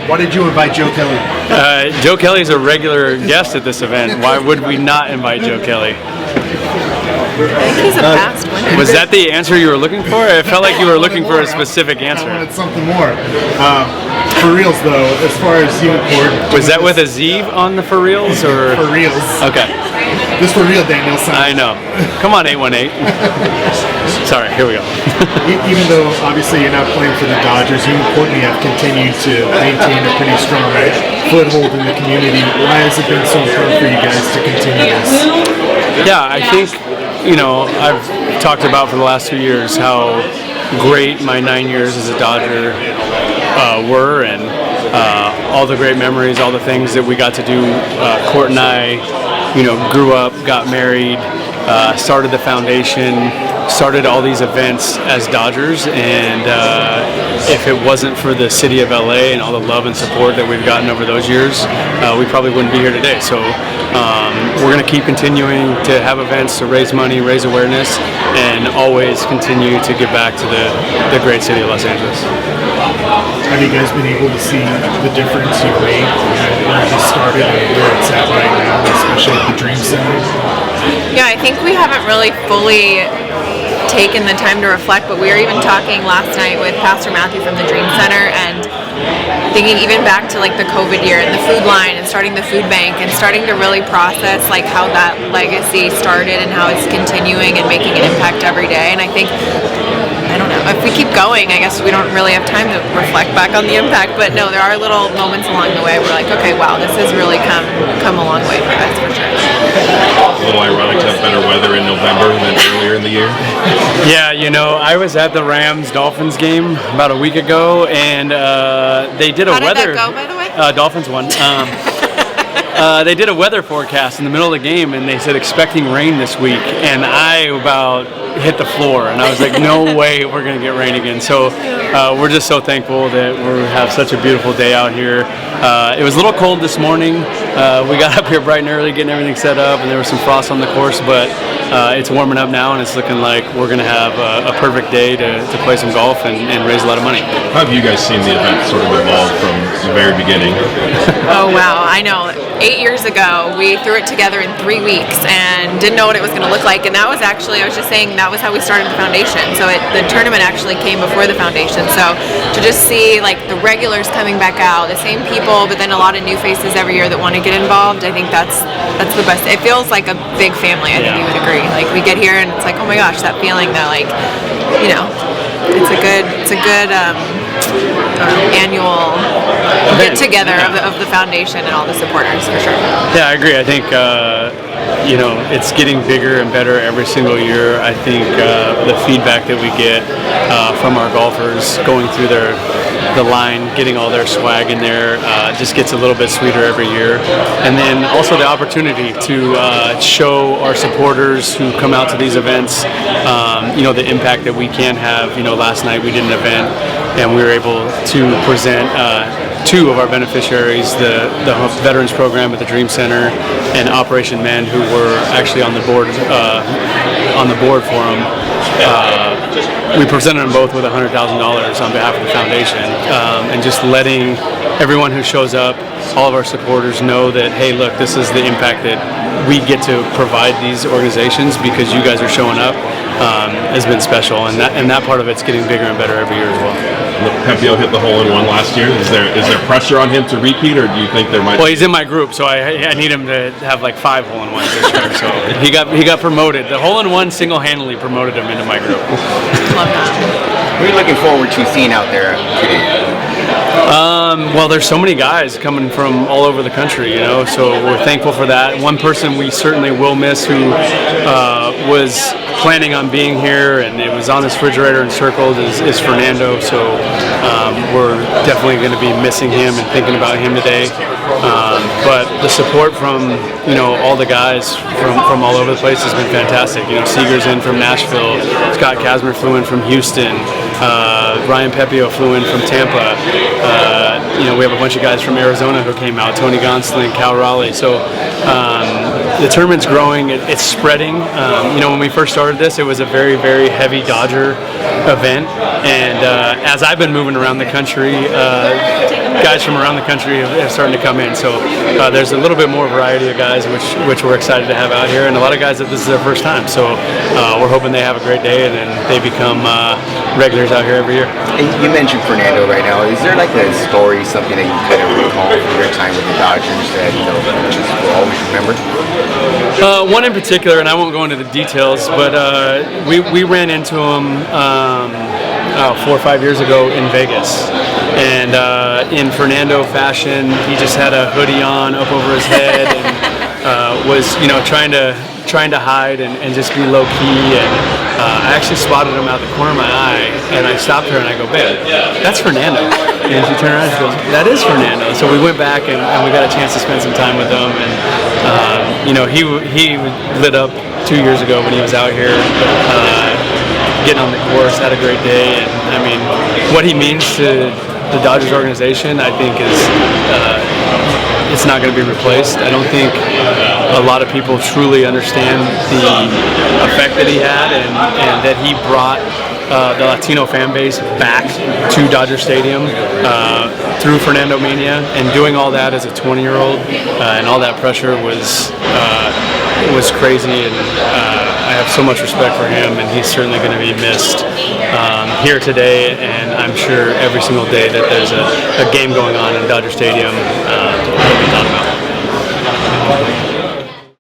Why did you invite Joe Kelly? Joe Kelly's a regular guest at this event. Why would we not invite Joe Kelly? I think he's a past winner. Was that the answer you were looking for? It felt like you were looking for a specific answer. I wanted something more. For reals, though, as far as you and Cord. Was that with a Z on the for reals or? For reals. Okay. This for real, Daniel. I know. Come on, 818. Sorry, here we go. Even though obviously you're not playing for the Dodgers, you and Kourtney have continued to maintain a pretty strong foothold in the community. Why has it been so important for you guys to continue this? Yeah, I think, I've talked about for the last 2 years how great my 9 years as a Dodger were, and all the great memories, all the things that we got to do. Kourt and I, grew up, got married, started the foundation, started all these events as Dodgers, and if it wasn't for the city of LA and all the love and support that we've gotten over those years, we probably wouldn't be here today. So we're going to keep continuing to have events to raise money, raise awareness, and always continue to give back to the great city of Los Angeles. Have you guys been able to see the difference you've made when you started and where it's at right now, especially at the Dream Center? Yeah, I think we haven't really fully taken the time to reflect, but we were even talking last night with Pastor Matthew from the Dream Center and thinking even back to like the COVID year and the food line and starting the food bank and starting to really process like how that legacy started and how it's continuing and making an impact every day. And I think, I don't know, if we keep going, I guess we don't really have time to reflect back on the impact, but no, there are little moments along the way where we're like, okay, wow, this has really come a long way for us, for sure. A little ironic to have better weather in November than earlier in the year. Yeah, I was at the Rams-Dolphins game about a week ago, and they did a How did weather. that go, by the way? Dolphins won. They did a weather forecast in the middle of the game, and they said expecting rain this week, and I about hit the floor, and I was like, no way we're going to get rain again. So we're just so thankful that we have such a beautiful day out here. It was a little cold this morning. We got up here bright and early getting everything set up, and there was some frost on the course, but it's warming up now, and it's looking like we're going to have a perfect day to play some golf and raise a lot of money. How have you guys seen the event sort of evolve from the very beginning? Oh, wow. I know. 8 years ago, we threw it together in 3 weeks and didn't know what it was going to look like. And that was actually, I was just saying, that was how we started the foundation. So the tournament actually came before the foundation. So to just see like the regulars coming back out, the same people, but then a lot of new faces every year that want to get involved, I think that's the best. It feels like a big family. I think you would agree. Like we get here and it's like, oh my gosh, that feeling that like, it's a good annual get together of the foundation and all the supporters, for sure. Yeah, I agree. I think it's getting bigger and better every single year. I think the feedback that we get from our golfers going through the line, getting all their swag in there, just gets a little bit sweeter every year. And then also the opportunity to show our supporters who come out to these events, the impact that we can have. Last night we did an event and we were able to present two of our beneficiaries, the Veterans Program at the Dream Center and Operation Men, who were actually on the board for them. We presented them both with $100,000 on behalf of the foundation, and just letting everyone who shows up, all of our supporters, know that, hey, look, this is the impact that we get to provide these organizations because you guys are showing up, has been special, and that part of it's getting bigger and better every year as well. Pepio hit the hole-in-one last year. Is there pressure on him to repeat, or do you think there might? Well, he's in my group, so I need him to have like 5 hole-in-ones this year. So he got promoted. The hole-in-one single-handedly promoted him into my group. Love that. What are you looking forward to seeing out there today? Well, there's so many guys coming from all over the country, so we're thankful for that. One person we certainly will miss who was planning on being here and it was on his refrigerator and circled is Fernando, so we're definitely going to be missing him and thinking about him today. But the support from all the guys from all over the place has been fantastic. Seeger's in from Nashville, Scott Kazmer flew in from Houston, Ryan Pepio flew in from Tampa. We have a bunch of guys from Arizona who came out, Tony Gonsling, Cal Raleigh. So the tournament's growing, it's spreading. When we first started this, it was a very, very heavy Dodger event. And as I've been moving around the country, guys from around the country are starting to come in. So there's a little bit more variety of guys, which we're excited to have out here, and a lot of guys that this is their first time. So we're hoping they have a great day and then they become regulars out here every year. And you mentioned Fernando right now. Is there like a story, something that you kind of recall from your time with the Dodgers that just will always remember? One in particular, and I won't go into the details, but we ran into him 4 or 5 years ago in Vegas, and in Fernando fashion, he just had a hoodie on up over his head and was trying to hide and just be low key. And I actually spotted him out the corner of my eye, and I stopped her and I go, "Babe, that's Fernando." And she turned around and she goes, "That is Fernando." So we went back and we got a chance to spend some time with him, and he lit up 2 years ago when he was out here. Getting on the course, had a great day, and I mean, what he means to the Dodgers organization, I think is it's not going to be replaced. I don't think a lot of people truly understand the effect that he had, and that he brought the Latino fan base back to Dodger Stadium through Fernando Mania, and doing all that as a 20-year-old, and all that pressure was crazy, and I have so much respect for him, and he's certainly going to be missed here today, and I'm sure every single day that there's a game going on in Dodger Stadium, he'll be thought about.